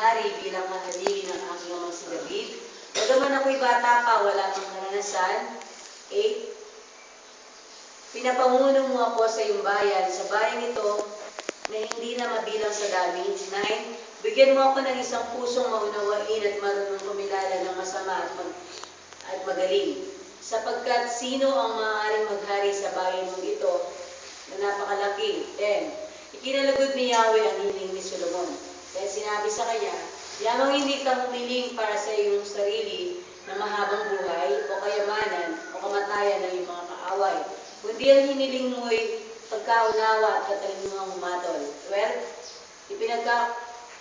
maghari bilang mahaligi ng aking amang si David. Bagaman ako'y bata pa, wala pang karanasan. 8. Pinapanguno mo ako sa iyong bayan, sa bayang ito na hindi na mabilang sa dami. 9. Bigyan mo ako ng isang pusong maunawain at marunong kumilala ng masama at magaling. Sapagkat sino ang maaaring maghari sa bayan mong ito na napakalaki? 10. Ikinalugod ni Yahweh ang hiling ni Solomon. Kaya sinabi sa kanya, lamang hindi ka humiling para sa iyong sarili na mahabang buhay o kayamanan o kamatayan ng iyong mga kaaway. Kundi ang hiniling mo'y pagkaunawa at katalungang humatol. 12.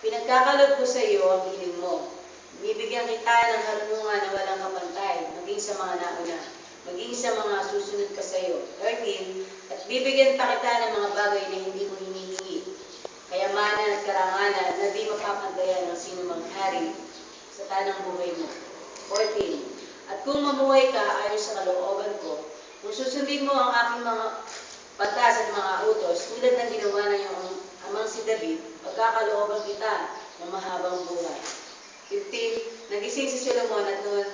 Pinagkakalog ko sa iyo ang hiling mo. Bibigyan kita ng karunungan na walang kapantay, maging sa mga nauna, maging sa mga susunod pa sa iyo. 13. At bibigyan pa kita ng mga bagay na hindi mo hinihingi, kayamanan at karangalan na di mapapantayan ng sino mang hari sa tanang buhay mo. 14. At kung mamuhay ka ayon sa kalooban ko, kung susundin mo ang aking mga batas at mga utos, tulad ng ginawa ng iyong amang si David, pagkakalooban kita ng mahabang buhay. 15. Nagising si Solomon at noon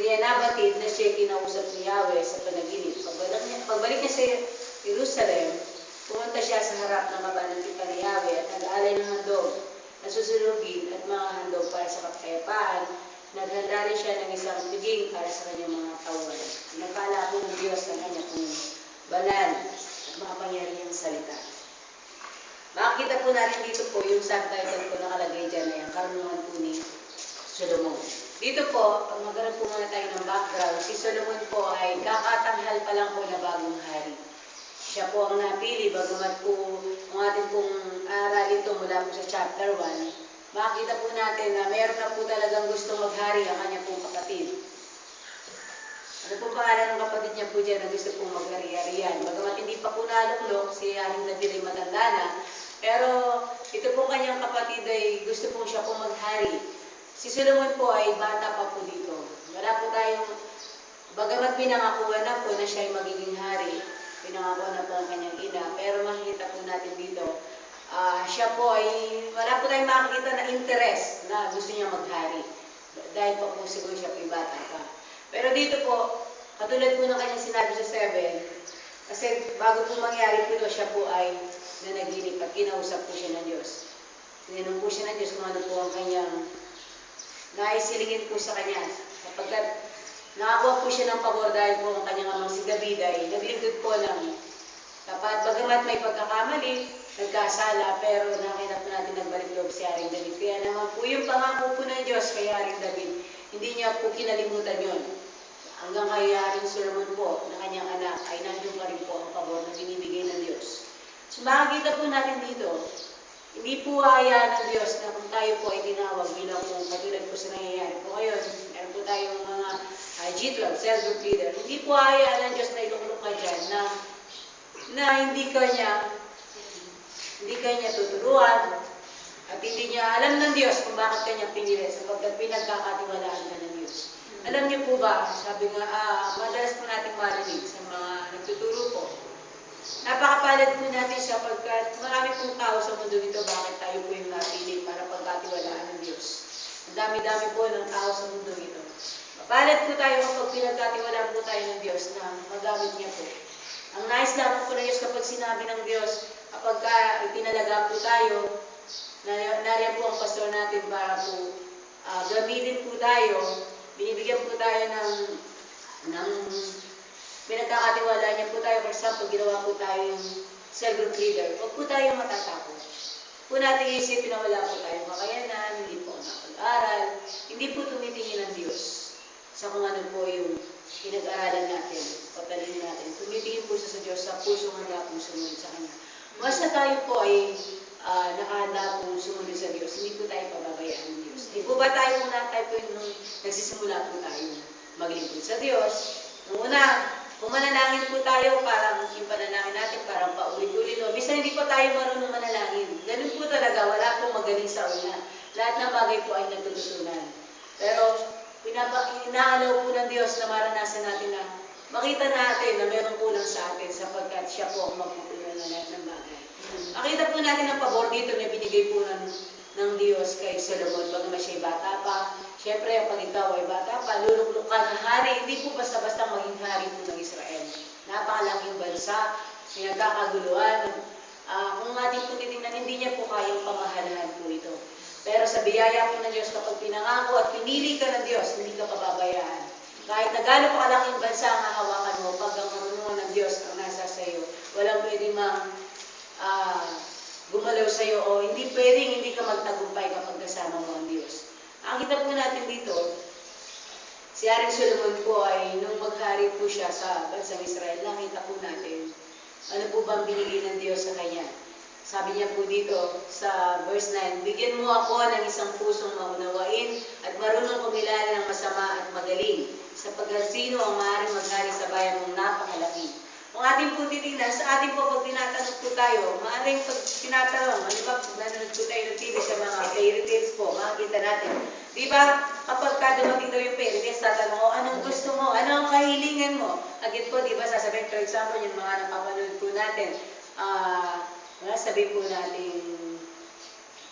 niya nabatid na siya kinausap ni Yahweh sa panaginip. Pagbalik niya sa Jerusalem, pumunta siya sa harap ng kabanatipan ni Yahweh at nag-alay ng handog na susunugin at mga handog para sa kapayapaan. Naghanda rin siya ng isang piging para sa kanyang mga tauhan. Pinagpala po ng Diyos ang kanya pong banal at makapangyarihang salita. Makikita po natin dito po yung subtitle po nakalagay dyan na yung karunungan po ni Solomon. Dito po, pag magkaroon po muna tayo ng background, si Solomon po ay kakatanghal pa lang po na bagong hari. Siya po ang napili, bagamat po ang ating pong aralin ito mula po sa chapter 1, makikita po natin na meron na po talagang gustong maghari ang kanya pong kapatid. Ano po pangalan ng kapatid niya po dyan na gusto pong maghari-harian? Bagamat hindi pa po naluklok, si Haring David ay matanda na, pero ito po kanyang kapatid ay gusto pong siya pong maghari. Si Solomon po ay bata pa po dito. Wala po tayong, bagamat pinangakuan na po na siya ay magiging hari, pinangakuan na po ang kanyang ina, pero makikita po natin dito, siya po ay, wala po tayong makikita na interest na gusto niya maghari. Dahil pa po siguro siya po ay bata pa. Pero dito po, katulad po ng kanyang sinabi sa 7, kasi bago po mangyari po ito, siya po ay nanaginip at kinausap po siya ng Diyos. Tinanong po siya ng Diyos kung ano po ang kanyang naisilingin po sa kanya. Sapagkat nakakuha po siya ng pabor dahil po ang kanyang amang si David ay naglingkod po ng tapat. Bagamat may pagkakamali, nagkasala, pero nakita po natin nagbalik loob si Haring David. Kaya naman po yung pangako po ng Diyos kay Haring David, hindi niya po kinalimutan yun. Hanggang kay Haring Solomon po, na kanyang anak, ay nandun pa rin po ang pabor na binibigay ng Diyos. So makikita po natin dito, hindi po hayaan ng Diyos na kung tayo po ay tinawag bilang kung katulad po sa nangyayari po ngayon, meron po tayong mga G12, self-group leader, hindi po hayaan ng Diyos na iluklok ka dyan na hindi ka niya tuturuan at hindi niya alam ng Diyos kung bakit kanya pinili sapagkat pinagkakatiwalaan ka ng Diyos. Alam niyo po ba, sabi nga, madalas po natin marinig sa mga nagtuturo po, napakapalad po natin sapagkat marami pong tao sa mundo nito bakit tayo po yung napili para pagkatiwalaan ng Diyos. Ang dami-dami po ng tao sa mundo nito. Mapalad po tayo kapag pinagkatiwalaan po tayo ng Diyos na magamit niya po. Ang nais lamang po ng Diyos kapag sinabi ng Diyos, kapag itinalaga po tayo, nariyan po ang pastor natin para po gamitin po tayo, binibigyan po tayo ng pinagkakatiwalaan niya po tayo. For example, ginawa po tayo yung self-group leader. Huwag po tayo matatakot. Po natin isipin na wala po tayong kakayanan, hindi po nakapag-aral, hindi po tumitingin ng Diyos sa kung ano po yung pinag-aralan natin, patalino natin. Tumitingin po sa Diyos sa pusong handa pong sumunod sa Kanya. Mas na tayo po ay nakahanda pong sumunod sa Diyos, hindi po tayo pababayaan ng Diyos. Hindi po ba tayo muna tayo po nung nagsisimula po tayo maglingkod sa Diyos? Nung una, kung manalangin po tayo, parang yung panalangin natin, parang paulit-ulit. O, bisa hindi po tayo marunong manalangin. Ganun po talaga, wala pong magaling sa una. Lahat ng bagay po ay natututunan. Pero, inaalaw po ng Diyos na maranasan natin na makita natin na mayroong kulang sa atin sapagkat siya po ang magpupunan ng lahat ng bagay. Makita po natin ang pabor dito na binigay po ng Diyos Diyos kay Solomon, bagaman siya'y bata pa. Siyempre, pag ikaw ay bata pa, luluklok ka ng hari, hindi po basta-basta maging hari po ng Israel. Napakalaking bansa, pinagkakaguluhan. Kung ating po titingnan, hindi niya po kayang pamahalahan po ito. Pero sa biyaya po ng Diyos, kapag pinangako at pinili ka ng Diyos, hindi ka pababayaan. Kahit na gano'n pa kalaking bansa ang hahawakan mo, pag ang karunungan ng Diyos ang nasa sa iyo, walang pwede gumalaw sa iyo o hindi pwedeng hindi ka magtagumpay kapag kasama mo ang Diyos. Ang kita po natin dito, si Haring Solomon po ay nung maghari po siya sa bansang Israel, nakita po natin ano po bang binigay ng Diyos sa kanya. Sabi niya po dito sa verse 9, bigyan mo ako ng isang pusong maunawain at marunong kumilala ng masama at magaling, sapagkat sino ang maaaring maghari sa bayan mong napakalaki. Kung ating po titignan, sa ating po pag tinatanong po tayo, maaaring pag tinatanong, ano ba, nanonood po tayo ng TV sa mga fairy tales po, makikita natin. Di ba, kapag dumating daw yung fairy tales, tatanong ko, anong gusto mo? Ano ang kahilingan mo? Agad po, di ba, sasabihin, for example, yung mga napapanood po natin, sabihin po natin,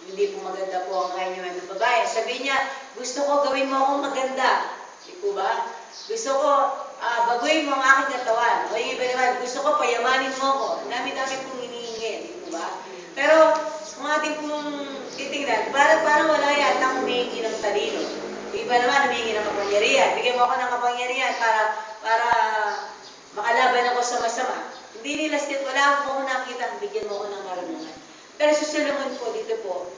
hindi po maganda po ang kahilingan ng babae. Sabihin niya, gusto ko gawin mo akong maganda. Di po ba? Gusto ko, baguhin mo ang aking katawan. O yung iba naman, gusto ko payamanin mo ako. Dami-dami pong hinihingi, di po ba? Pero, kung ating pong titingnan, parang wala yata humihingi ng talino. Yung iba naman, humihingi ng kapangyarihan. Bigyan mo ako ng kapangyarihan para makalaban ako sa masama. Hindi nila wala akong nakita, bigyan mo ako ng karunungan. Pero sa Solomon po, dito po,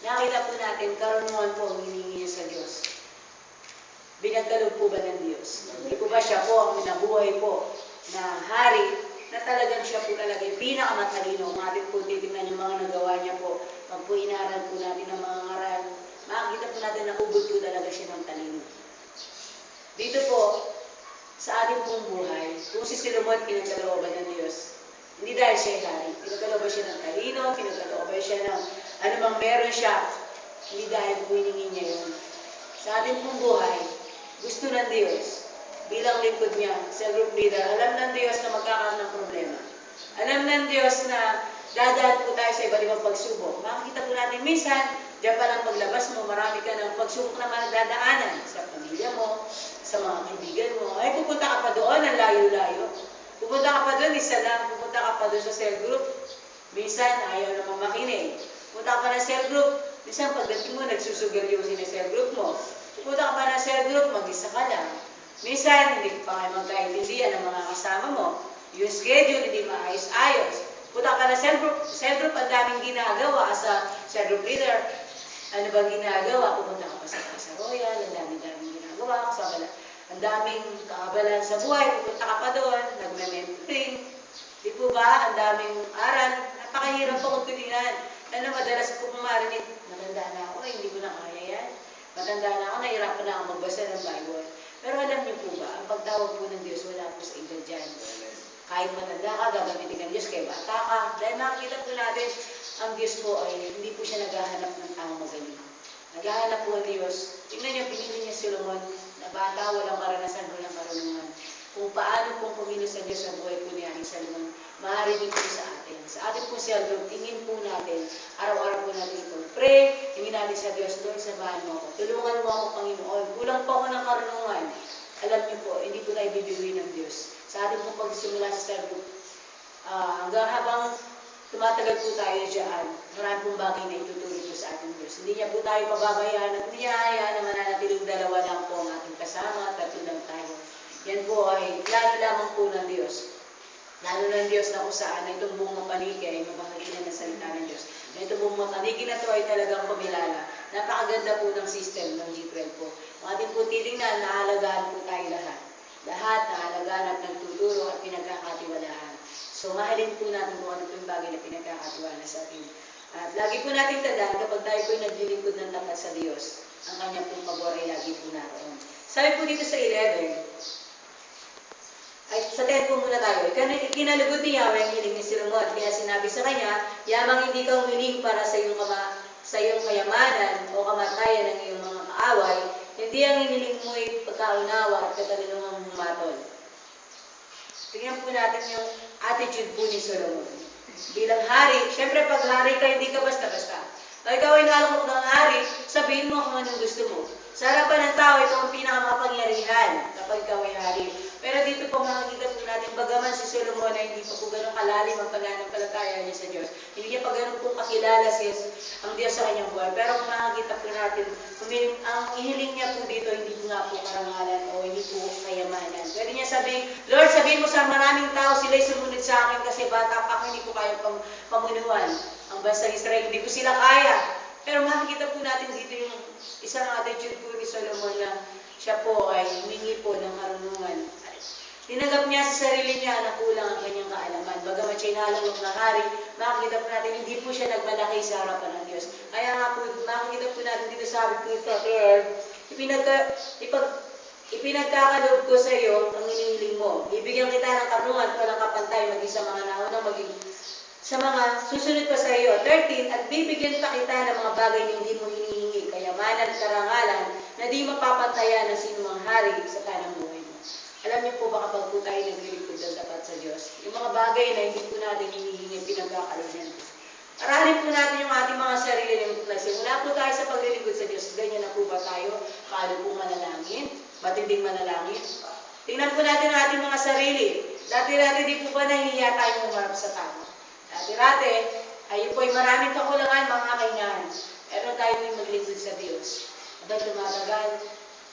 nakita po natin, karunungan po ang hinihingi niya sa Diyos. Binagkalog po ba ng Diyos? Hindi po ba siya po ang minabuhay po na hari na talagang siya po talaga yung pinakamatalino. Kung atin po titignan yung mga nagawa niya po, pag po inaral po natin ng mga ngaral, makikita po natin na ubod po talaga siya ng talino. Dito po, sa ating pong buhay, kung si Solomon pinagkalooban ng Diyos, hindi dahil siya hari, pinagkalooban siya ng talino, pinagkalooban siya ng anumang meron siya, hindi dahil po hiningin niya yun. Sa ating pong buhay, gusto ng Diyos, bilang lingkod niya, sa group leader, alam ng Diyos na magkakaroon ng problema. Alam ng Diyos na dadaan po tayo sa iba't ibang pagsubok. Makikita po natin, minsan, diyan pa lang paglabas mo, marami ka ng pagsubok na madadaanan sa pamilya mo, sa mga kaibigan mo. Ay, pupunta ka pa doon, ang layo-layo. Pupunta ka pa doon, isa lang. Pupunta ka pa doon sa cell group. Minsan, ayaw naman makinig. Pupunta ka pa ng cell group. Minsan, pagdating mo, nagsusugal yung cell group mo. Pupunta ka pa ng cell group, mag-isa ka lang. Minsan, hindi pa kayo magkaintindihan ng mga kasama mo. Yung schedule, hindi maayos-ayos. Pupunta ka ng cell group, ang daming ginagawa as a cell group leader. Ano bang ginagawa? Pupunta ka pa sa Casa Royal, ang daming ginagawa. Ang daming kakabalan sa buhay, pupunta ka pa doon, nagme-mentoring. Di po ba? Ang daming aral. Napakahirap po kung titingnan. Madalas ko pumarinig, matanda na ako, hindi ko na kaya yan. Matanda na ako, nahirapan na ako magbasa ng Bible. Pero alam niyo po ba, ang pagtawag po ng Diyos, wala po sa edad dyan. Kahit matanda ka, gagamitin ng Diyos, kaya bata ka. Dahil makikita po natin, ang Diyos po ay hindi po siya naghahanap ng taong magaling. Naghahanap po ang Diyos. Tingnan niyo, pinili niya Solomon, na bata, walang karanasan, walang karunungan. Kung paano pong kumilos sa Diyos sa buhay po ni Haring Solomon, maaari din po sa atin. Sa atin po siya, tingin po natin, araw-araw po natin ito. Pray, tingin natin sa Diyos, Lord, samahan mo ako. Tulungan mo ako, Panginoon. Kulang po ako ng karunungan. Alam niyo po, hindi po tayo bibiruin ng Diyos. Sa atin po pagsimula sa cell group, hanggang habang tumatagal po tayo dyan, marami pong bagay na ituturo po sa ating Diyos. Hindi niya po tayo pababayaan at hindi niya hayaan na mananatiling dalawa lang po ang ating kasama at tatlo lang tayo. Yan po ay lalo lamang po ng Diyos. Lalo ng Diyos na kung saan na itong buong mapaniki ay mabahaginan ng salita ng Diyos. Na itong buong mapaniki na ito ay talagang kumilala. Napakaganda po ng system ng G12 po. Kung ating po titingnan, naalagaan po tayo lahat. Lahat naalagaan at nagtuturo at pinagkakatiwalaan. So mahalin po natin kung ano po yung bagay na pinagkakatiwala sa atin. At lagi po natin tandaan kapag tayo po naglilingkod ng tapat sa Diyos, ang kanya pong pabor ay lagi po naroon. Sabi po dito sa 11, ay sa 10 po muna tayo. Kinalugod ni Yahweh ang hiling ni Solomon. Kaya sinabi sa kanya, yamang hindi ka humiling para sa iyong kayamanan o kamatayan ng iyong mga kaaway, hindi ang hiniling mo ay pagkaunawa at katalunungang humatol. Tingnan po natin yung attitude po ni Solomon. Bilang hari, syempre pag hari ka, hindi ka basta-basta. O ikaw ay nalungkot ng hari, sabihin mo kung anong gusto mo. Sa harapan ng tao, ito ang pinakamakapangyarihan kapag ikaw ay hari. Pero dito po makikita po natin, bagaman si Solomon ay hindi pa po ganun kalalim ang pananampalataya niya sa Diyos. Hindi niya pa ganun po kakilala si ang Diyos sa kanyang buhay. Pero kung makikita po natin, ang ihiling niya po dito, hindi po nga po karangalan o hindi po kayamanan. Pwede niya sabihin, Lord, sabihin mo sa maraming tao, sila'y sumunod sa akin kasi bata pa ako, hindi ko kaya pamunuan. Ang bansang Israel, hindi ko sila kaya. Pero makikita po natin dito yung isang attitude po ni Solomon na siya po ay humingi po ng karunungan. Tinanggap niya sa sarili niya na kulang ang kanyang kaalaman. Bagamat siya'y nalulok na hari, makikita po natin hindi po siya nagmalaki sa harapan ng Diyos. Kaya nga po, makikita po natin dito sabi po sa prayer, ipinagkakaloob ko sa iyo ang inihiling mo. Ibigyan kita ng karunungan at walang kapantay maging sa mga naunang maging sa mga susunod pa sa iyo. 13, at bibigyan pa kita ng mga bagay na hindi mo hinihingi, kayamanan at karangalan na di mapapantayan ng sinumang hari sa kanang buhay mo. Alam niyo po ba kapag po tayo naglilingkod ng tapat sa Diyos, yung mga bagay na hindi po natin hinihingi, pinagkakaloob niyan. Aralin po natin yung ating mga sarili ng klase. Mula po tayo sa paglilingkod sa Diyos, ganyan na po ba tayo? Paano po manalangin? Matinding manalangin? Tingnan po natin ang ating mga sarili. Dati-dati di po ba nahihiya tayong umarap sa tao? Dati-dati, ayun po ay maraming kakulangan, mga kainahan. Pero tayo ay maglingkod sa Diyos. Abay tumatagal,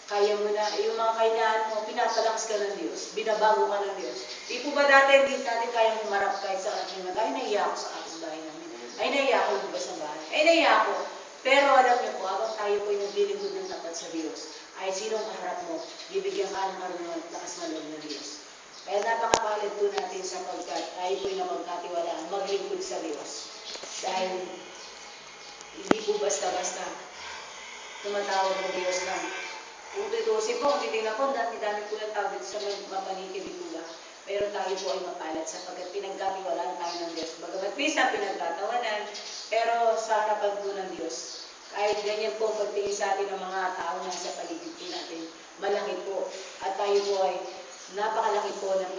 kaya mo na, yung mga kainahan mo, pinapalakas ka ng Diyos, binabago ka ng Diyos. Di po ba dati, hindi natin kayang umarap kahit sa ating mga, ay naiya ako sa ating bahay namin. Ay naiya ako yung sa bahay. Ay naiya ako. Pero alam niyo po, habang tayo po ay naglilingkod ng tapat sa Diyos, ay sinong kaharap mo, bibigyan ka ng karunungan at lakas na loob ng Diyos. Kaya napakapalad po natin sapagkat tayo po ay namagkatiwalaan, maglingkod sa Diyos. Dahil hindi po basta-basta tumatawag ng Diyos lang. Kung tutusin po, kung titignan po, dami-dami po ng tao dito sa mapanikid po ba? Pero tayo po ay mapalad sapagkat pinagkatiwalaan tayo ng Diyos. Bagamat minsan pinagtatawanan, pero sa harapan po ng Diyos. Kahit ganyan po pagtingin sa atin ng mga tao na sa paligid po natin, malaki po. At tayo po ay napakalaki po ng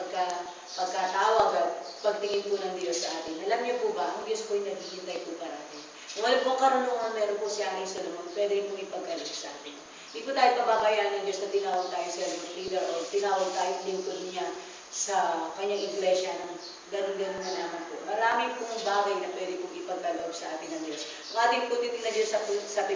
pagkatawag at pagtingin po ng Diyos sa atin. Alam niyo po ba, ang Diyos po ay naghihintay po parati. Kung wala pong karunungan meron po si Ari Solomon, pwede rin po ipagkaloob sa atin. Hindi po tayo pababayaan ng Diyos na tinawag tayo servant leader o tinawag tayo lingkod niya sa kanyang iglesia ng ganun-ganun na naman po. Marami pong bagay na pwede pong ipagkaloob sa atin ng Diyos. Kung ating po titignan Diyos sa 15,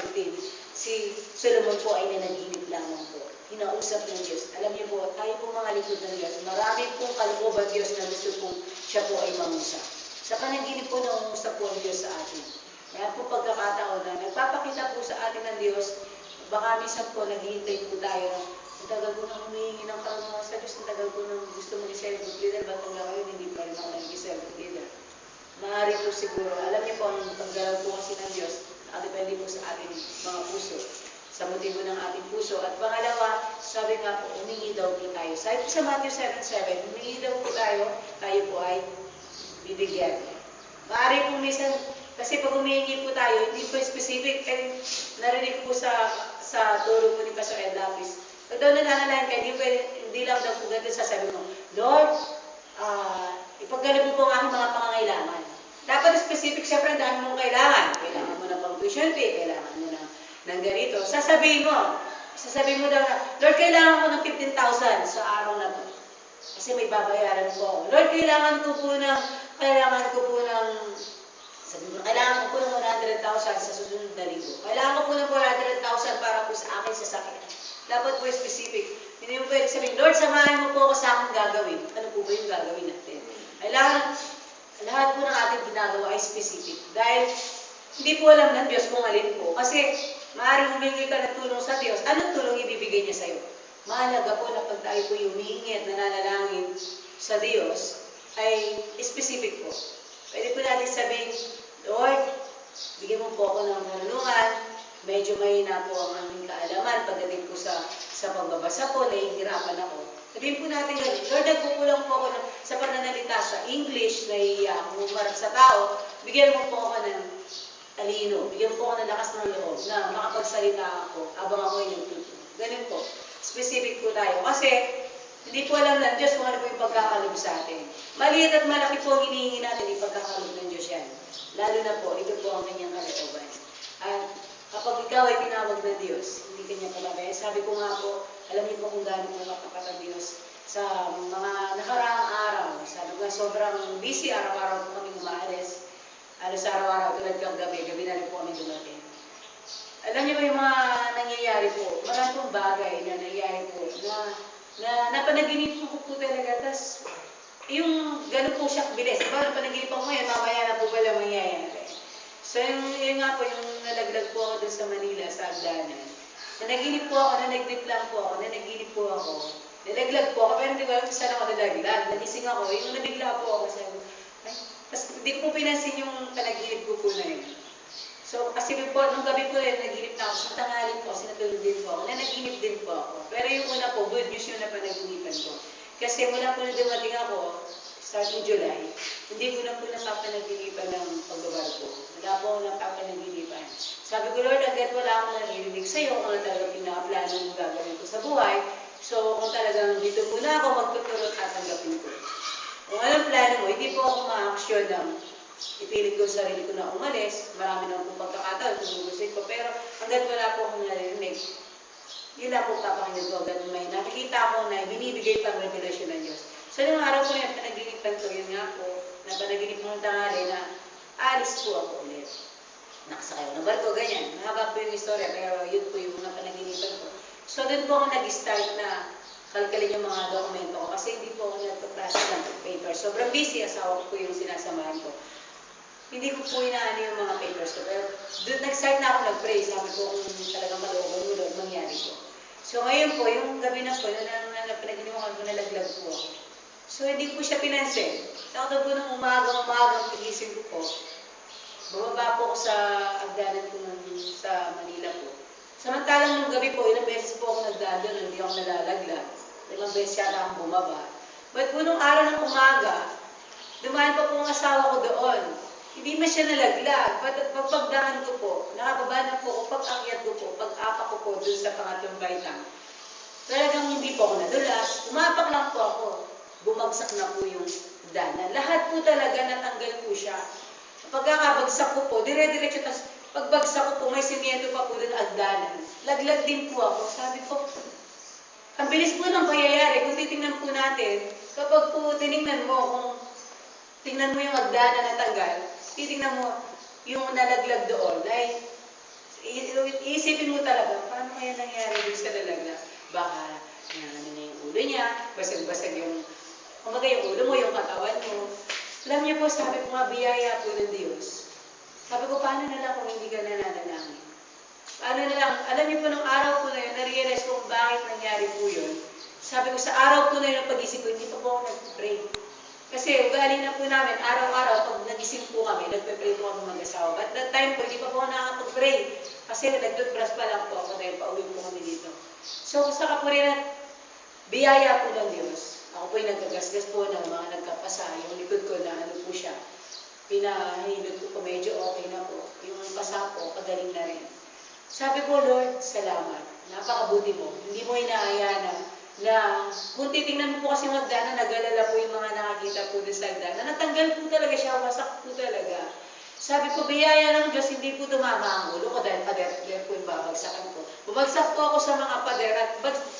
si Solomon po ay nanaginip lamang po. Hinausap ng Diyos. Alam niyo po, tayo po mga lingkod ng Diyos, marami pong kalooban Diyos na gusto pong siya po ay mangusap. Sa panaginip po nangungusap po ang Diyos sa atin. Kaya po pagkakataon na nagpapakita po sa atin ng Diyos, baka minsan po naghihintay po tayo na ang tagal ko nang humihingi ng karunungan sa Diyos, ang tagal ko nang gusto mag-servant leader, ba't hanggang ngayon hindi pa rin ako nag-servant leader? Maaari po siguro, alam niyo po, ang paggalaw po kasi ng Diyos, nakadepende po sa ating mga puso, sa motibo ng ating puso. At pangalawa, sabi nga po, humingi daw po tayo. Sabi po sa Matthew 7:7, humingi daw po tayo po ay bibigyan. Maaari po minsan, kasi pag humihingi po tayo, hindi po specific, narinig po sa turo po ni Pastor Ed Lapis. Pag daw nananalahin ka, hindi lang daw po ganito sasabi mo, Lord, ipagkaloob mo po ang aking mga pangangailangan. Dapat specific, syempre, ang dami mong kailangan. Kailangan mo ng pang-tuition fee, kailangan mo ng ganito. Sasabihin mo daw na, Lord, kailangan ko ng 15,000 sa araw na to. Kasi may babayaran po ako. Lord, kailangan ko po ng, sabi mo, kailangan ko po ng 100,000 sa susunod na linggo. Kailangan ko po ng 100,000 para po sa akin sa sakit. Dapat po specific. Hindi mo pwede sabihin, Lord, samahan mo po ako sa aking gagawin. Ano po ba yung gagawin natin? Kailangan, lahat po ng ating ginagawa ay specific. Dahil, hindi po alam ng Diyos kung alin po. Kasi, maaaring humingi ka ng tulong sa Diyos. Anong tulong ibibigay niya sa'yo? Mahalaga po na pag tayo po yung humingi at nananalangin sa Diyos, ay specific po. Pwede po natin sabihin, Lord, bigyan mo po ako ng karunungan, medyo mahina po ang aming kaalaman pagdating po sa pagbabasa po, nahihirapan ako. Sabihin po natin, Lord, nagkukulang po ako sa pananalita sa English, nahihiya ako umarap sa tao, bigyan mo po ako ng talino, bigyan po ako ng lakas ng loob na makapagsalita ako habang ako ay nagtuturo. Ganun po. Specific po tayo. Kasi, hindi po alam ng Diyos kung ano po yung pagkakalob sa atin. Maliit at malaki po ang hinihingi natin, yung pagkakalob ng Diyos yan. Lalo na po, ito po ang kanyang kalooban. At kapag ikaw ay tinawag na Diyos, hindi ka niya pababayaan. Sabi ko nga po, alam niyo po kung gaano po katapat ang Diyos sa mga nakaraang araw. Sabi ko nga, sobrang busy, araw-araw po kami umaalis. Alas araw-araw tulad kang gabi, gabi na rin po kami dumating. Alam niyo ba yung mga nangyayari po? Marami pong bagay na nangyayari po na napanaginip ko po talaga. Tapos, yung gano'n po siya bilis. Diba, napanaginip ako ngayon, mamaya na po pala mangyayari. So, yung nga po, yung nalaglag po ako dun sa Manila, sa Agdanan. Nanaginip po ako, nanagnip lang po ako, nanaginip po ako. Nalaglag po ako, pero hindi ko alam kung saan ako nalaglag. Nagising ako, yung nabigla po ako, sabi ko, ay, tapos hindi ko po pinansin yung panaginip ko po na yun. So, kasi po, nung gabi po yun, naginip na ako, sa tanghali po, sinatulog din po ako, nanaginip din po ako. Pero yung una po, good news yung napanaginipan ko. Kasi mula po na dumating ako, starting July, hindi ko na po napapanaginipan ng pagbabarko. Wala po ako napapanaginipan. Sabi ko, Lord, agad wala akong naririnig sa'yo kung ano talagang pinaplano mong gagawin ko sa buhay. So, kung talagang dito muna ako magtuturo at tatanggapin ko. Kung anong plano mo, hindi po ako ma-action ng ipilit ko sa sarili ko na umalis. Marami naman po pagkakataon, tumugusin ko. Pero hanggat wala po akong naririnig, yun lang po papakinggan ko. Hanggat may nakikita ko na binibigay pang revelation ng Diyos. So, nung araw ko yan, panaginipan ko, yun nga po, na panaginip ng tanghali na alis po ako ulit. Nakasakay ako ng barko, ganyan. Mahaba po yung istorya, pero yun po yung mga panaginipan ko. So, doon po ako nag-start na kalkalin yung mga dokumento ko kasi hindi po ako nagpa-process ng paper. Sobrang busy, asawa ko po yung sinasamahan ko. Hindi ko po inaano yung mga papers ko, pero doon nag-start na ako nag-pray. Sabi ko kung talagang malooban mo, Lord, mangyari ko. So, ngayon po, yung gabi na po, na pinaginimukan ko, nalaglag po ako. So, hindi po siya pinansin. Takot po ng umagang pagising ko po. Bumaba po ako sa Agdanan po sa Manila po. Samantalang nung gabi po, ilang beses po ako nagdaan doon, hindi ako nalalaglag. Ilang beses yata akong bumaba. But po nung araw ng umaga, dumaan pa po ang asawa ko doon. Hindi man siya nalaglag. Pagpagdaan ko po, nakababa na po ako, pag-akyat ko po, pag-apak ko po doon sa pangatlong baitang. Talagang hindi po ako nadulas. Umapak lang po ako. Bumagsak na po yung danan. Lahat po talaga natanggal po siya. Pagkakabagsak ko po, dire-diretso, tapos pagbagsak ko po, may simyento pa po doon agdanan. Laglag din po ako. Sabi ko, ang bilis po ng pangyayari. Kung titingnan po natin, kapag po tinignan mo, kung tingnan mo yung agdanan na tanggal, titingnan mo yung nalaglag doon, ay iisipin mo talaga, paano kaya nangyari doon sa nalaglag? Baka ano na yung ulo niya, basag-basag yung, kumbaga yung ulo mo, yung katawan mo. Alam niyo po, sabi ko nga, biyaya po ng Diyos. Sabi ko, paano na lang kung hindi ka nananalangin? Paano na lang, alam niyo po, nung araw po na yun, na-realize ko kung bakit nangyari po yun. Sabi ko, sa araw po na yun, ang pag-isip ko, hindi pa po ako nag-pray. Kasi ugali na po namin, araw-araw, pag nagising po kami, nagpe-pray po kami mag-asawa. But that time po, hindi pa po ako nakakapag-pray. Kasi nag-toothbrush pa lang po ako dahil pauwi po kami dito. So, saka po rin at biyaya po ng Diyos. Ako po yung nagagasgas po ng mga nagkapasa. Yung likod ko na ano po siya. Pinahilod ko po, medyo okay na po. Yung pasa po, kagaling na rin. Sabi ko, Lord, salamat. Napakabuti mo. Hindi mo inaaya na kung titingnan mo po kasi magdana, nag-alala po yung mga nakakita po doon sa agdana. Natanggal po talaga siya, wasak po talaga. Sabi ko, biyaya ng Diyos, hindi po tumama ang ulo ko dahil pader po yung babagsakan ko. Bumagsak po ako sa mga pader at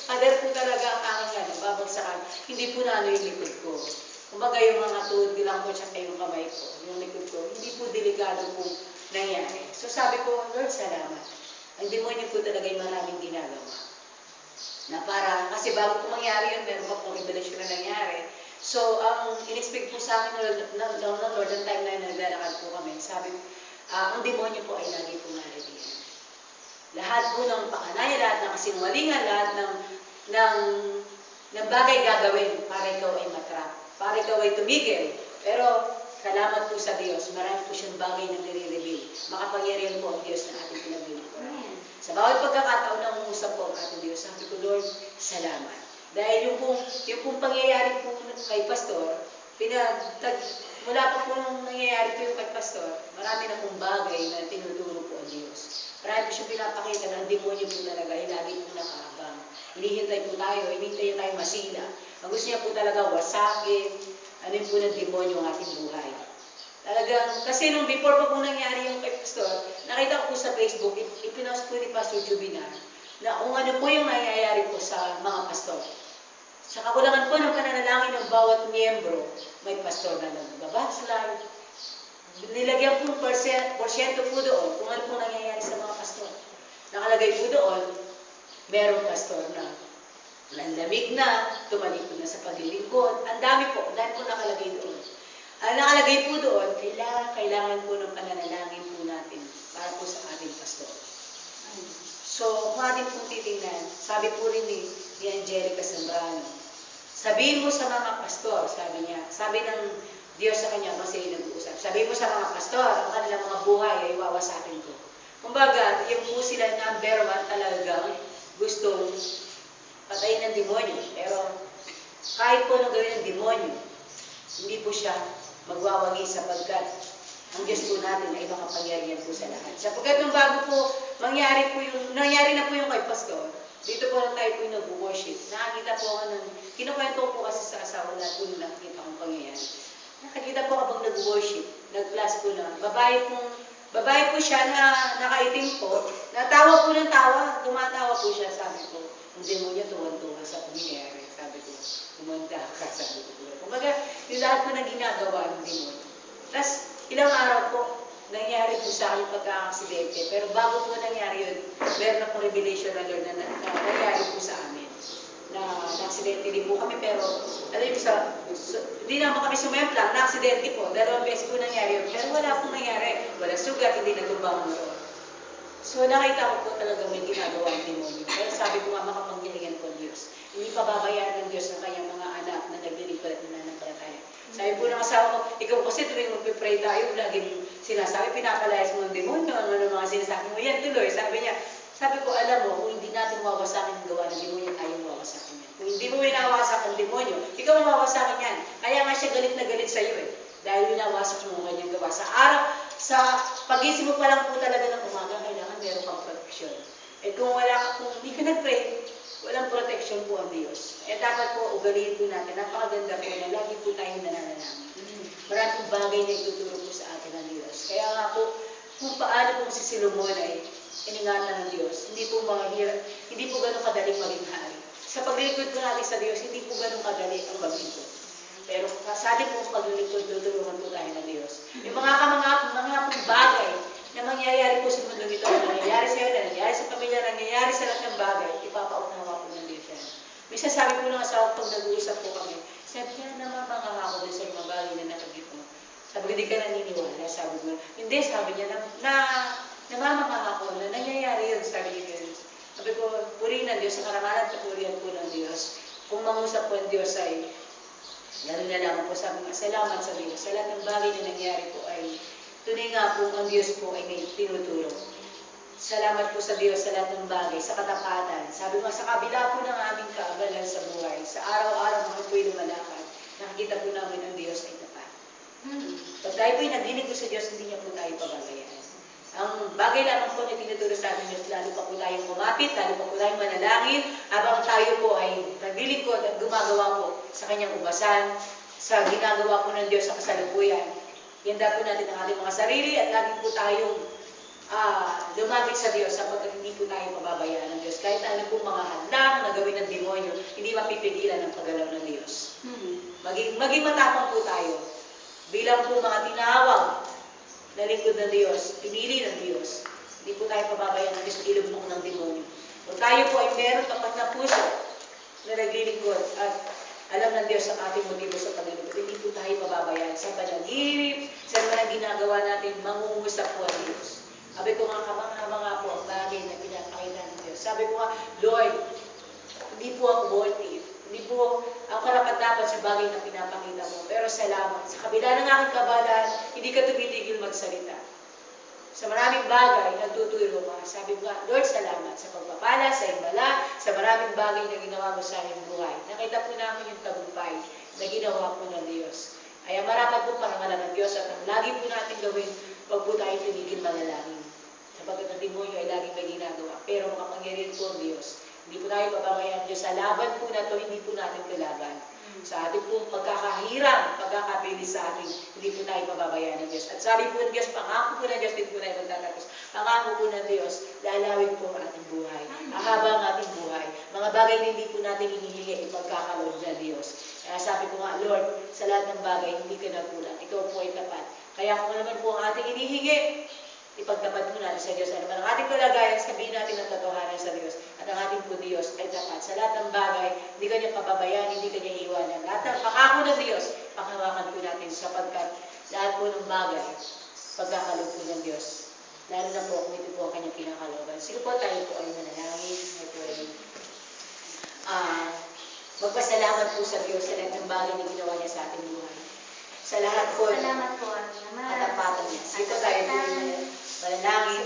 pader po talaga ang aking babagsakan. Hindi po na yung likod ko. Kumbaga yung mga tuhod ko lang po tsaka yung kamay ko, yung likod ko, hindi po delikado po nangyari. So sabi ko, Lord, salamat. Ang demonyo po talaga yung maraming ginagawa. Na para, kasi bago po mangyari yun, meron pa po revelation na nangyari. So, ang in-expect po sa akin ng Lord, ang time na yun, naglalakad po kami, sabi, ang demonyo po ay lagi po naririyan. Lahat po ng pakanaya, lahat ng kasinungalingan, lahat ng bagay gagawin para ikaw ay matrap, para ikaw ay tumigil. Pero, salamat po sa Diyos, marami po siyang bagay na nire-reveal. Makapangyarihan po ang Diyos na ating pinaglilingkuran. Sa bawat pagkakataon na umusap po ang ating Diyos, sabi ko, Lord, salamat. Dahil yung pong pangyayari po kay Pastor, mula pa po nung nangyayari po yung kay Pastor, marami na pong bagay na tinuturo po ang Diyos. Marami po siyang pinapakita na ang demonyo po talaga ay lagi po nakaabang. Hinihintay po tayo, hinihintay tayo masila. Ang gusto niya po talaga wasakin, ano yung po ng demonyo ang ating buhay. Talagang, kasi nung before pa po nangyari yung kay Pastor, nakita ko po sa Facebook, ipinost po ni Pastor Jubinar, na kung ano po yung nangyayari po sa mga pastor. Sa kakulangan po ng pananalangin ng bawat miyembro, may pastor na nagbabackslide. Nilagyan po porsyento po doon kung ano po nangyayari sa mga pastor. Nakalagay po doon, merong pastor na nanlamig na, tumalikod na sa paglilingkod. Ang dami po nakalagay doon. Ang nakalagay po doon, kailangan po ng pananalangin po natin para po sa ating pastor. So, kung ating pong titingnan, sabi po rin ni Angelica Zambrano, sabihin mo sa mga pastor, sabi niya, sabi ng Diyos sa kanya, kasi nag-uusap, sabihin mo sa mga pastor, ang kanilang mga buhay ay wawasakin ko. Kumbaga, yung po sila number 1 talagang gustong patayin ng demonyo. Pero kahit po nang gawin ng demonyo, hindi po siya magwawagi sapagkat ang Diyos po natin ay makapangyarihan po sa lahat. Sapagkat nung bago po nangyari na po yung kay Pastor, dito po lang tayo po yung nag-worship. Nakakita po ako ng, kinukwento ko po kasi sa asawa na po nung nakikita kong pangyayari. Nakakita po habang nag-worship, nag-class po na, babae po siya na nakaitim po, natawa po ng tawa, tumatawa po siya, sabi ko, ang demonyo tuwan-tuwa sa pangyayari, sabi ko, kumanda ka, sabi ko. Kumbaga, yung lahat po na ginagawa ng demonyo. Tapos, ilang araw po, nangyari po sa akin pagka-aksidente, pero bago po nangyari yun, meron na po revelation na Lord na nangyari po sa amin. Na-aksidente din po kami, pero alam niyo hindi naman kami sumemplang, na-aksidente po, 2 beses po nangyari yun, pero wala pong nangyari, wala sugat, hindi natumbang mo yun. So nakita ko po talaga may ginagawa ang demonyo. Kaya sabi ko nga, makapangyarihan po ang Diyos. Hindi pababayaan ng Diyos ng kanyang mga anak na naglilingkod at nananampalataya. Sabi po ng asawa ko, ikaw kasi tuwing magpipray tayo, laging sinasabi, pinapalayas mo ang demonyo, ano mga sinasabi mo, yan tuloy. Sabi ko, alam mo, kung hindi natin wawasakin ang gawa ng demonyo, tayong wawasakin yan. Kung hindi mo winawasak ang demonyo, ikaw ang wawasakin yan. Kaya nga siya galit na galit sa iyo eh. Dahil winawasak mo ang kanyang gawa. Sa pagising mo pa lang po talaga ng umaga, kailangan meron kang protection. Eh kung hindi ka nag-pray, walang protection po ang Diyos. Eh dapat po, ugaliin po natin, napakaganda po na lagi po tayong nananalangin. Maraming bagay na ituturo po sa atin ng Diyos. Kaya nga po, kung paano po si Solomon ay iningatan ng Diyos, hindi po ganun kadaling maging hari. Sa paglilingkod po natin sa Diyos, hindi po ganun kadali ang maglingkod. Pero sabi po paglilingkod, tutulungan po tayo ng Diyos. Yung mga bagay na mangyayari po sa mundo ito, na nangyayari sa iyo, na nangyayari sa pamilya, na nangyayari sa lahat ng bagay, ipapaunawa po ng Diyos yan. Minsan sabi po ng asawa, pag nag-uusap po kami, sabi niya, namamangangako din sa mga bagay na nakagito mo. Sabi ko, hindi ka naniniwala. Sabi ko, hindi, sabi niya, namamangangako na nangyayari yun, sabi niya yun. Sabi ko, purihin ng Diyos, sa karamalan at purihan po ng Diyos. Kung mangusap po ang Diyos ay, lalo na lang po sabi nga, salamat sa Diyos. Sa lahat ng bagay na nangyari po ay, tunay nga po ang Diyos po ay may tinutulong. Salamat po sa Diyos sa lahat ng bagay, sa katapatan. Sabi nga, sa kabila po ng aming kaagalan sa buhay, sa araw-araw mga po'y lumalakad, nakikita po namin ang Diyos ay tapat. Pag tayo po'y naglinig po sa Diyos, hindi niya po tayo pababayaan. Ang bagay lamang po na tinuturo sa amin Diyos, lalo pa po tayong kumapit, lalo pa po tayong manalangin, habang tayo po ay naglilingkod at gumagawa po sa kanyang ubasan, sa ginagawa po ng Diyos sa kasalukuyan. Ganda po natin ang ating mga sarili at lagi po tayong lumapit sa Diyos sapagkat hindi po tayo pababayaan ng Diyos. Kahit ano po mga hadlang na gawin ng demonyo, hindi mapipigilan ang paggalaw ng Diyos. Maging matapang po tayo. Bilang po mga tinawag na lingkod ng Diyos, pinili ng Diyos. Hindi po tayo pababayaan ng Diyos, ilubmok ng demonyo. Kung tayo po ay meron tapat na puso na naglilingkod at alam ng Diyos ang ating motibo sa paglilingkod, hindi po tayo pababayaan sa panaginip, sa mga ginagawa natin, mangungusap po ang Diyos. Sabi ko nga, kamangha-mangha po ang bagay na pinapakita ng Diyos. Sabi ko nga, Lord, hindi po ako worthy. Hindi po ako karapat-dapat sa bagay na pinapakita mo. Pero salamat. Sa kabila ng aking kabalaan, hindi ka tumitigil magsalita. Sa maraming bagay, nagtuturo ka. Sabi ko nga, Lord, salamat sa pagpapala, sa imbala, sa maraming bagay na ginawa mo sa aming buhay. Nakita po namin yung tagumpay na ginawa po ng Diyos. Kaya marapat po parangalan ng Diyos at ang lagi po natin gawin, huwag po tayo tumigil manalangin. Sapagkat ang demonyo ay laging may ginagawa. Pero makapangyarihan po ang Diyos. Hindi po tayo pababayaan Diyos. Sa laban po na ito, hindi po natin kalaban. sa ating pong pagkakahirap, pagkakabili sa ating, hindi po tayo pababayaan ng Diyos. At sabi po ng Diyos, pangako po ng Diyos, din po tayo magtatapos. Pangako po ng Diyos, lalawin po ang ating buhay. Ahaba ang ating buhay. Mga bagay na hindi po natin hinihingi, ipagkakaloob ng Diyos. Kaya sabi ko nga, Lord, sa lahat ng bagay, hindi ka na kulang. Ikaw po ay tapat. Kaya kung naman po ang ating hinihingi, ipagtapat mo natin sa Diyos. Ano man ang ating kalagayan, sabihin natin ang katotohanan sa Diyos. At ang ating po Diyos ay tapat. Sa lahat ng bagay, hindi ka niya pababayaan, hindi ka niya iwanan. Lahat ng pangako ng Diyos, panghawakan po natin sapagkat lahat po ng bagay, pagkakaloob po ng Diyos. Lalo na po kung ito po ang kanyang pinakalooban. Sige po, tayo po ay manalangin. Tayo po ay magpasalamat po sa Diyos sa lahat ng bagay na ginawa niya sa ating buhay. Sa lahat po, Salamat po, aming Ama. katapatan niya. Sige po, tayo po ay manalangin.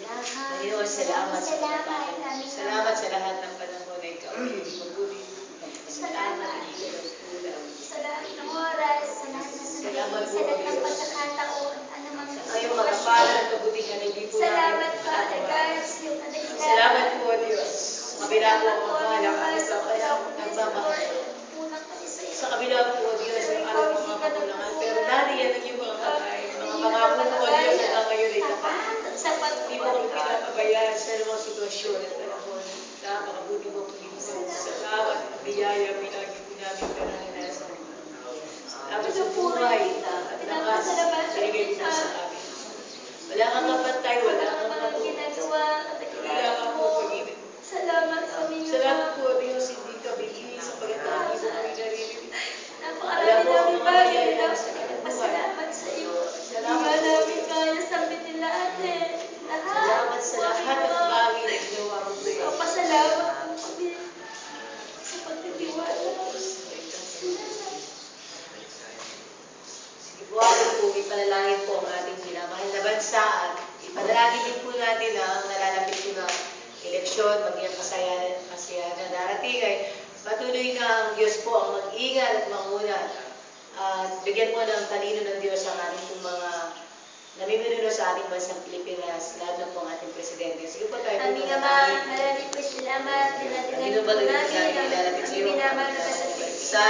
Panginoon, salamat sa katapatan niya. Salamat sa lahat ng panahon na ikaw. Mabuti. Salamat. Sa lahat ng oras, sa lahat ng sandali, sa lahat ng pagkakataon, anumang Ayaw makapala at kabutihan, hindi po Salamat, Father God, sa iyong kadahilan. Salamat po, Diyos. Sa kabila po ang mahal ang aming nagmamahal. Sa kabila po, Diyos, ang aming mga kakulangan. Pero nariyan ang iyong mga kamay. Mga pangako po, Diyos, hanggang ngayon ay tapat. Hindi mo kami pinapabayaan sa anumang sitwasyon at panahon. Napakabuti mo, Panginoon. Salamat at biyaya, pinagi po namin karanasan. Salamat sa buhay at lakas, binigay mo sa amin. Wala kang kapatay, wala kang ginagawa at wala kang po pag-ibig. Salamat, aming Salamat po, Diyos, hindi ka bigli sa pagkatawag mo kami naririnig. napakarami namin bagay na pasalamat sa iyo. Hindi nga namin kaya sabihin nila, ate. Salamat sa lahat ng bagay na ginawa mo sa iyo. Pasalamat po kami sa pagtitiwala. Ibuharin po, ipanalangin po ang ating minamahal na bansa at ipanalangin din po natin ang nalalapit po na eleksyon, maging kasayahan na darating ay patuloy na ang Diyos po ang mag-ingat at manguna at bigyan po ng talino ng Diyos ang ating pong mga namiminuno sa ating bansang Pilipinas, lalo na po ang ating presidente. Sige po tayo po. Aming Ama, maraming po salamat. Dinatinan po namin ang aming minamahal na Sa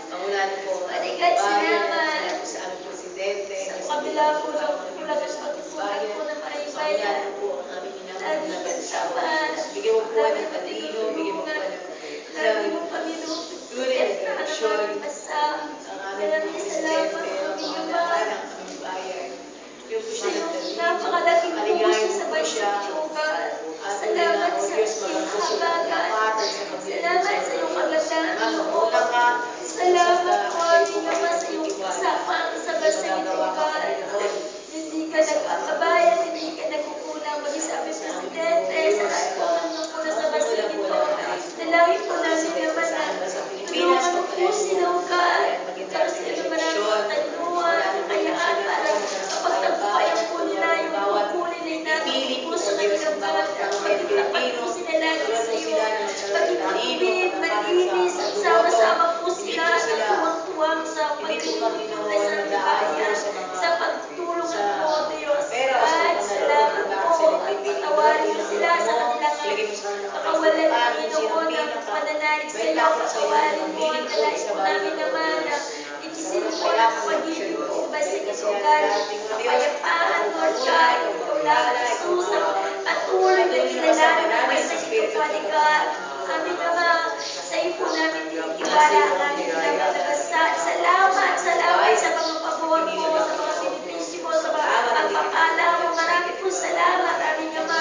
pangunahan po ang ating Father God, bayan, salamat. sa aming presidente, Sa kabila po ng kulang at pagkukulang po ng maraming bayan. pangunahan po ang aming minamahal na bansa. Bigyan mo po ng talino, bigyan mo po ng Lagi mo kami doon. tunay na direksyon, Basta, ang aming maraming presidente, salamat, ang aming mga Ama. lahat ng aming bayan. Yung po siya ng talino, Napakalaking kaligayahan puso sa po bansa siya. Tugal. At Salamat o sa Diyos, iyong magpapasalamat habagat. sa Salamat sa iyong kagandahan mo. Una ka, Salamat po, aming Ama, sa iyong kasapang sa bansa Tugal. Hindi ka nagpapabayad, hindi ka nagkukulang maging sa aming presidente, sa lahat po ng nagkukulang sa bansa ito. Dalawin po namin naman na tulungan mo po sinugal. Para sa inyo maraming katayuan, kayaan para mapagtagumpayan po nila yung tungkulin ay natin po sa kanilang barangay. Magtapat po sila lagi sa iyo. Pag-ibig, malinis, sama-sama po sila at tuwang-tuwang sa pagtutulay sa aming bayan, sa pagtulong ng po, Diyos. At salamat po at patawarin mo sila sa kanilang kawalan, Panginoon, ng pananalig sa iyo. Patawarin mo at nalais po namin naman na ikisin po ang pag-ibig po ba sa kasugal, kapayapaan, Lord God, ikaw lang, Jesus, ang patuloy na kinalaman namin sa iyong panigal. Aming Ama, sa iyo po namin tinitiwala ang aming pinamalagasal. Salamat sa mga pabor mo, sa mga benepisyo mo, sa mga pagpapala mo. Marami po salamat, aming Ama.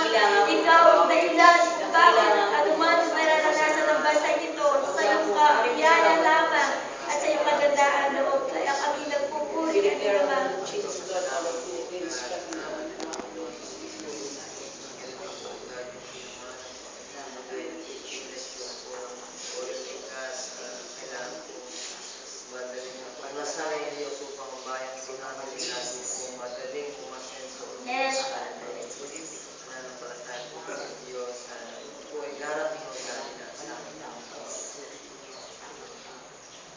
Ikaw ang dahilan kung bakit anuman ang mararanasan ng bansa ito sa iyong kabiyaya lamang at sa iyong kagandaan loob. Kaya kami nagpupuri, aming Ama. Yes, Father.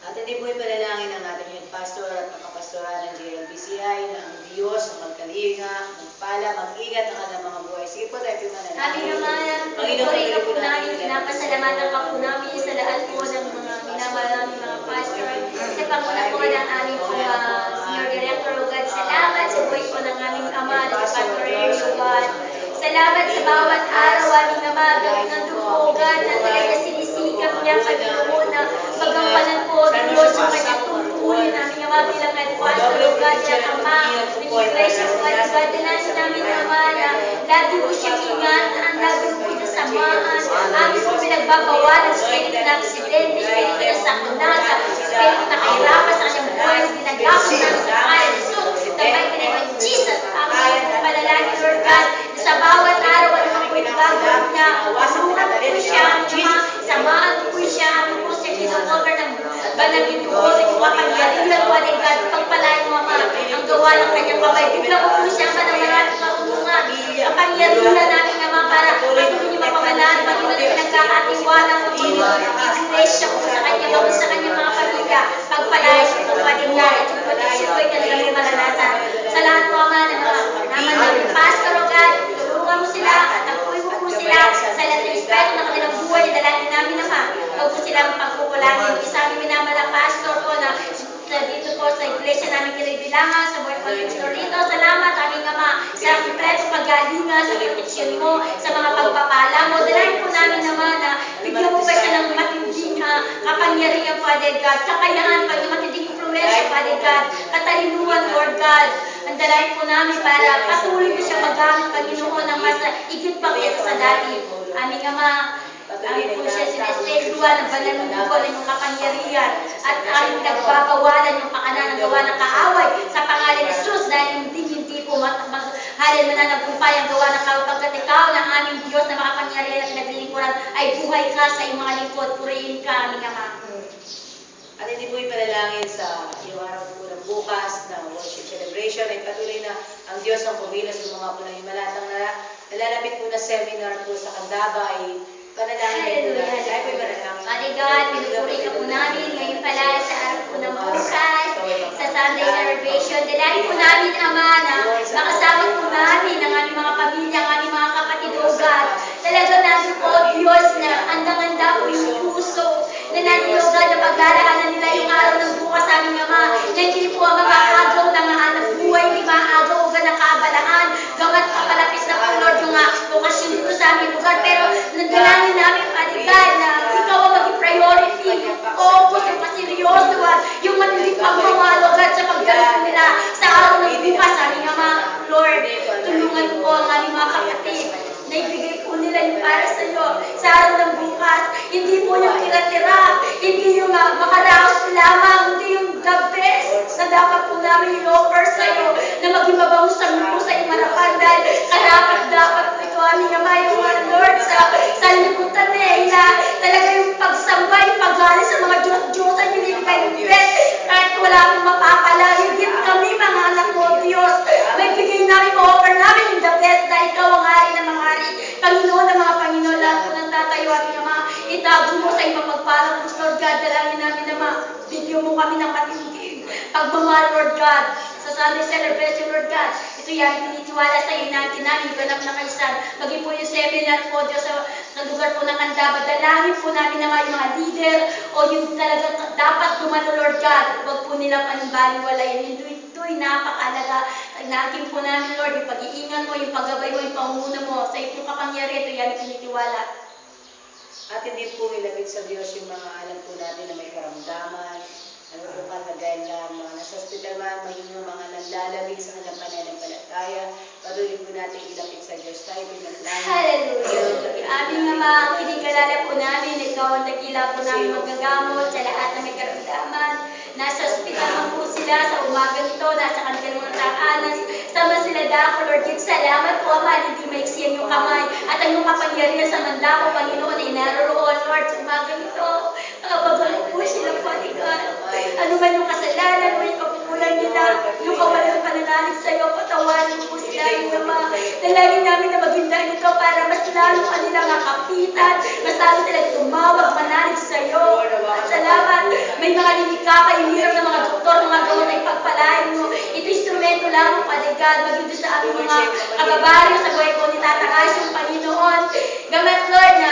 At hindi po ipanalangin ang ating head pastor at makapastoran ng JLBCI na ang Diyos, ang magkalinga, magpala, mag-ingat ang kanilang mga buhay. Sige po tayo Aming manalangin. Ama, puri na po namin, pinapasalamatan ka po namin sa lahat po ng mga minamahal namin mga pastor, sa panguna po ng aming Senior Director, O God, salamat sa buhay po ng aming Ama, na si Pastor Ray, O God. Salamat sa bawat araw, aming Ama, nandun po, O God, na talaga sinisikap niya, Panginoon, na pagkawalan po, Diyos, yung kanyang tungkulin, aming Ama, bilang pastor, O God, bilang Ama, ng Iglesia, O God, dalasin namin, Ama, na lagi po siyang ingatan, lagi po niya samaan, aming po pinagbabawalan, spirit na aksidente, spirit na sakuna, spirit na kahirapan sa kanyang buhay, ginagapos namin sa pangalan ni Jesus, the mighty name of Jesus, aming po palalagi, Lord God, na sa bawat araw, ano po yung gagawin niya, tulungan po siya, aming Ama, samaan po siya, aming po siya, kinocover ng banal yung tuwa, yung kapangyarihan, Father God, pagpalain mo, Ama, ang gawa ng kanyang kamay, bigla po siya, Ama, ng maraming marunungan, kapangyarihan namin, Ama, para patuloy niyo mapamalaan, Panginoon, na pinagkakatiwala mo, Panginoon, iglesia po sa kanya, Ama, sa kanyang mga pamilya, pagpalain siya po, Father God, at yung protection po, yung kanilang maranasan. Sa lahat po, Ama, ng mga naman namin, Pastor, O God, tulungan mo sila, tapuin mo po sila, sa lahat ng respeto ng kanilang buhay, dalangin namin, Ama, huwag po silang pagpupulangin, isa aming minamahal na Pastor po, na dito po sa iglesia namin kinibilangan, sa buhay po ng rito. Salamat, aming Ama, sa kompleto paggalingan, sa proteksyon mo, sa mga pagpapala mo. Dalayan po namin naman na bigyan mo pa siya ng matinding kapangyarihan, Father God, kakayahan pa yung matinding influensya, Father God, katalinuhan, Lord God. Ang dalayan po namin para patuloy ko siya magamit, Panginoon, ng mas higit pa kaysa sa dati. Aming Ama, aming po siya sinespedruan ng banal ng dugo ng iyong kapangyarihan at aming pinagbabawalan yung pakanan ng gawa ng kaaway sa pangalan ni Jesus dahil hindi po halin mananagumpay ang gawa ng kaaway pagkat ikaw ng aming Diyos na makapangyarihan at pinaglilingkuran ay buhay ka sa iyong mga lingkod. Purihin ka, aming Ama. At hindi po ipanalangin sa iyong araw po ng bukas na worship celebration ay patuloy na ang Diyos ang pumilos sa mga po ng imalatang nalalapit po na seminar po sa Candaba ay panalangin po na. Ay po ipanalangin. Father God, pinupuri ka po namin ngayon pala sa araw po ng bukas, sa Sunday celebration. Dalahin po namin, Ama, na makasama po namin ang aming mga pamilya, ang aming mga kapatid, O God. Talaga namin po, Diyos, na andang-anda po yung puso na natin, O God, na pagdaraanan nila yung araw ng bukas sa aming Ama, na hindi po ang mga agaw ng hanap buhay, hindi maagaw, O God, na kaabalahan, gamat papalapis na po, Lord, yung okasyon dito sa aming lugar. Pero nandalangin namin, Father God, na ikaw ang maging priority, yung focus, yung kaseryosoan, yung matinding pagmamahal, O God, sa pagdalas nila sa araw ng bukas, aming Ama. Lord, tulungan po ang aming mga kapatid na ibigay po nila yung para sa iyo sa araw ng bukas. Hindi po yung tira-tira, hindi yung makaraos lamang, hindi yung the best na dapat po namin i-offer sa iyo na maging mabangusan po sa iyong harapan dahil karapat-dapat po ito aming Ama, yung mga Lord sa liputan na talaga yung pagsamba, yung pag-alis sa mga Diyos-Diyosan, yung ibigay yung best kahit wala akong mapapala, higit kami mga anak mo, Diyos, may bigay namin, ma-offer namin yung the best na ikaw ang hari ng mga hari, Panginoon ng mga Panginoon, lahat po ng tatayo aming Ama, itago mo sa iyong mapagpalang Diyos, Lord God, dalangin namin Ama, bigyan mo kami ng matinding pagmamahal, Lord God, sa Sunday celebration, Lord God. Ito yan, tinitiwala sa iyo natin namin, ganap na kaisan, maging po yung seminar po, Diyos, sa lugar po ng Candaba, dalangin po namin naman yung mga leader o yung talaga dapat dumalo, Lord God, huwag po nila panimbaliwalayan, ito'y napakalaga. Naging po namin, Lord, yung pag-iingat mo, yung paggabay mo, yung pangunguna mo, sa iyong kapangyarihan, ito yan, tinitiwala. At hindi po ilapit sa Diyos yung mga alam po natin na may karamdaman, ano po kalagayan na mga nasa hospital man, maging yung mga nanlalamig sa kanilang pananampalataya, patuloy po natin ilapit sa Diyos. Tayo po naglangin. Hallelujah. Aming Ama, kinikalala po namin, ikaw ang dakila po namin magagamot sa lahat na may karamdaman. Nasa hospital man po sila sa umaga nito, nasa kanilang mga tahanan. Sama sila dako, Lord, salamat po, Ama, hindi maiksiyan yung kamay at ang iyong kapangyarihan sa mandako, Panginoon, ay naroroon, Lord, sa umaga nito. Makabagal po sila, Father God. Ano man yung kasalanan mo, yung pagkukulang nila, yung kawalang pananalig sa iyo, patawanan po sila, aming Ama. Dalangin namin na maging dahil ito para mas lalo kanilang kapitan, mas lalo sila tumawag, manalig sa iyo. At salamat, may mga linikaka, inirang ng mga doktor, mga gawin na ipagpalain mo. Ito instrumento lang, Father God, maging doon sa aming mga kababaryo, sa buhay ko ni Tata Kaisong Panginoon. Gamat, Lord, na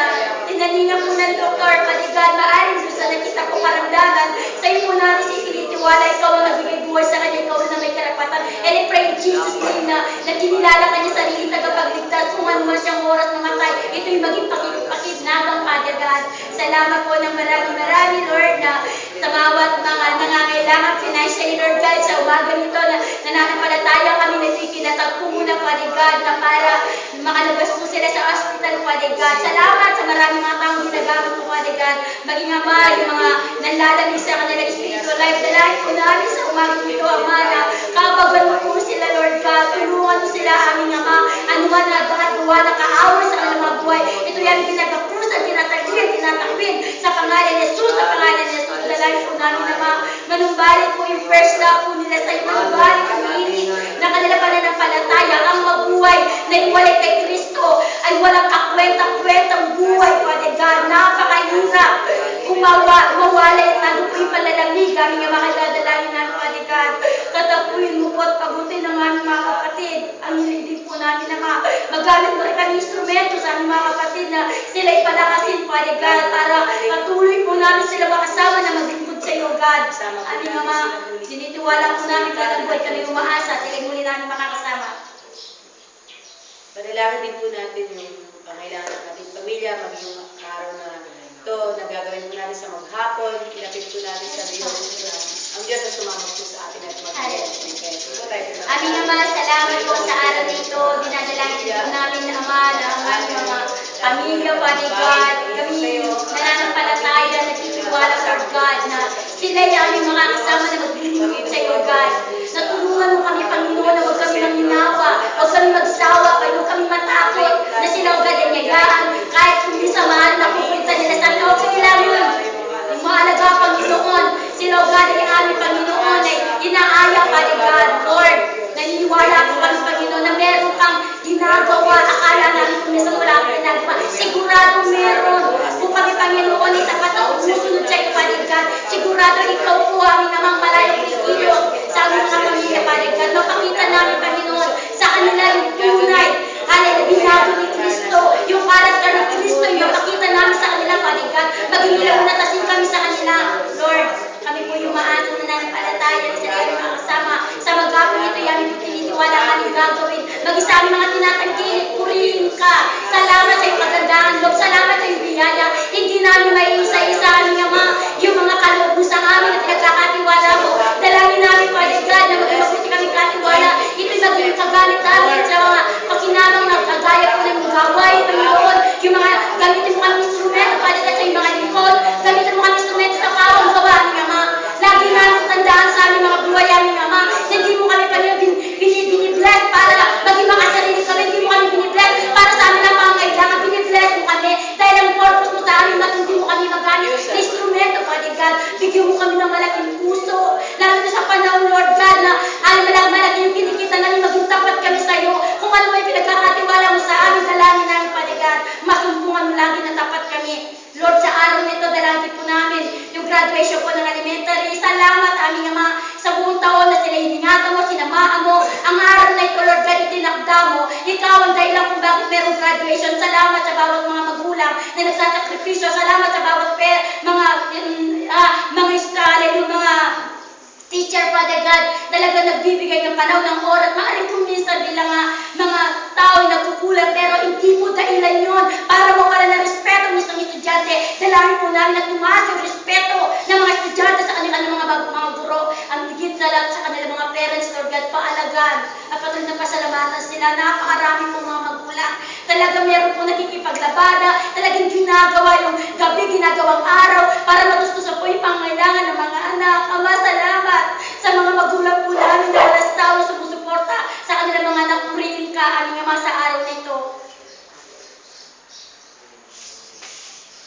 hinalingan po ng doktor, Father God, maaaring doon sa nakita po karamdaman, sa iyo po namin itinitiwala, ikaw ang nagbigay buhay sa kanya, ikaw na may karapatan. And I pray in Jesus' name na kinilala kanya sarili tagapagligtas, kung ano man siyang oras mamatay, ito'y maging pakinabang, Father God. Salamat po ng marami, Lord, na sa bawat mga nangangailangan financially, Lord God, sa umaga nito na nananampalataya kami na ikinatagpo muna, Father God, na para makalabas po sila sa hospital, Father God. Salamat sa maraming mga taong ginagamit po, Father God. Maging Ama, yung mga nanlalamig sa kanilang spiritual life. Dalahin po namin sa umaga nito, Ama, na kapag mo po sila, Lord God, tulungan mo sila, aming Ama, anuman na gawa na kaaway sa kanilang mga buhay. Ito yan pinag-aprusan, tinatakwin sa pangalan ni Jesus, sa pangalan ni Jesus. Dalahin po namin, Ama, manumbalik po yung first love po nila sa iyo, manumbalik ang init na kanila pananampalataya, ang mabuhay na iwalay kay Kristo ay walang kakwenta-kwentang buhay, Father God. Napakahirap kung mawalay at tago po yung palalamig, aming Ama, kadadalahin namin, Father God. Katapuin mo po at pagutin ng aming mga kapatid. Ang hilingin po namin, Ama, magamit mo rin kami instrumento sa aming mga kapatid na sila ipalakasin, Father God, para patuloy po namin sila makasama na maglingkod sa iyo, God. Aming Ama, sinitiwala po namin kailang buhay kami umaasa at ilay muli namin makakasama. Panalangin din po natin yung pangailangan ng ating pamilya, maging yung araw na ito, na gagawin po natin sa maghapon, ilapit po natin sa Diyos. Ang Diyos na sumamag po sa atin at mag-bless. Aming Ama, salamat po sa araw nito. Dinadalangin po namin, Ama, na ang aming mga pamilya, Father God, kami nananampalataya, nagtitiwala, Lord God, na sila ay aming mga kasama na maglilingkod sa iyo, God. Natulungan mo kami, Panginoon, na huwag kami manghinawa, huwag kami magsawa, huwag kami matakot, na sila agad ay ngayaan, kahit hindi samahan na pupunta nila sa amin. Okay lang yun. Yung mga alaga, Panginoon, sila agad ay aming Panginoon, ay inaaya, Father God, Lord. Naniniwala po kami, Panginoon, na meron kang ginagawa, akala namin kung nasa wala kang ginagawa. Sigurado meron. Kung kami, Panginoon, ay sapat na sumusunod sa iyo, Father God, sigurado ikaw po aming namang malayong kikilos sa aming mga pamilya, Father God. Mapakita namin, Panginoon, sa kanila yung tunay, hallelujah, binago ni Kristo, yung character ni Kristo, yung mapakita namin sa kanila, Father God. Maging ilaw na tasin kami sa kanila, Lord. Kami po yung maasong nananampalataya na sila yung mga kasama. Sa maghapon ito, yan yung tinitiwala kami gagawin. Mag-isa aming mga tinatangkilik, purihin ka. Salamat sa iyong kagandahan, Lord. Salamat sa iyong biyaya. Hindi namin may isa-isa aming Ama, yung mga kaloob mo sa amin na pinagkakatiwala mo. Dalangin namin, Father God, na maging mabuti kami katiwala. Ito'y maging kagamit namin sa mga pakinamang na kagaya po ng gaway, Panginoon. Yung mga gamitin mo kami instrumento, Father God, sa iyong mga lingkod. Gamitin mo kami instrumento sa kawang gawa, aming Ama. Lagi namin tandaan sa aming mga buhay, aming Ama, na hindi mo kami binibless para maging makasarili kami. Hindi mo kami binibless para sa amin ang pangailangan. Binibless mo kami dahil ang purpose mo sa amin, hindi mo kami magamit na instrumento, Father God. Bigyan mo kami ng malaking puso. Lalo na sa panahon, Lord God, na malaki yung kinikita namin, maging tapat kami sa iyo. Kung ano may pinagkakatiwala mo sa amin, dalangin namin, Father God, masumpungan mo lagi na tapat kami. Lord, sa araw nito, dalangin po namin yung graduation po ng elementary. Salamat, aming Ama, sa buong taon na sila hiningatan mo, sinamaan mo. Ang araw na ito, Lord God, itinakda mo. Ikaw ang dahilan kung bakit merong graduation. Salamat sa bawat mga magulang na nagsasakripisyo. Salamat sa bawat mga teacher, Father God, talaga nagbibigay ng panahon ng oras. Maaaring kung minsan bilang mga tao ay nagkukulang, pero hindi po dahilan yun para mawala ng respeto ng isang estudyante. Dalangin po namin na tumaas yung respeto ng mga estudyante sa kanilang mga guro. Ang higit na lang sa kanilang mga parents, Lord God, paalagaan at patuloy na pasalamatan sila. Napakarami po mga magulang. Talaga meron po nakikipaglabada, talagang ginagawa yung gabi, ginagawang araw para matustusan po yung pangailangan ng mga anak. Ama, salamat sa mga magulang po namin na walas tao sumusuporta sa kanilang mga anak. Purihin ka, aming Ama, sa araw na ito.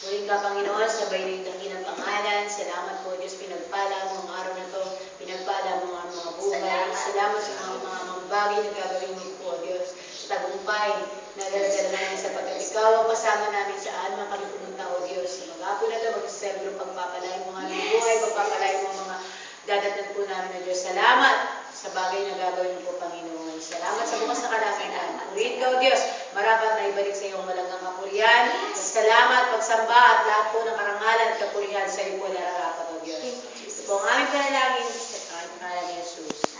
Purihin ka, Panginoon, sabay na yung dakilang pangalan. Salamat po, Diyos, pinagpala mo ang araw na ito. Pinagpala mo ang mga buhay. Salamat sa mga bagay na gagawin mo po, Diyos. Sa tagumpay na daladala namin sapagkat ikaw ang kasama namin saan man kami pumunta, O Diyos. Sa mag-apo na ito, magsasembro pagpapalay mo ang aming buhay, pagpapalay mo ang mga dadatnan po namin, O Diyos. Salamat sa bagay na gagawin mo po, Panginoon. Salamat sa bukas na karangalan. Purihin ka, O Diyos, marapat na ibalik sa iyong malagang kapurihan. Salamat, pagsamba at lahat po ng karangalan at kapurihan sa iyo po nararapat, O Diyos. Ito po ang aming panalangin sa pangalan ni Jesus.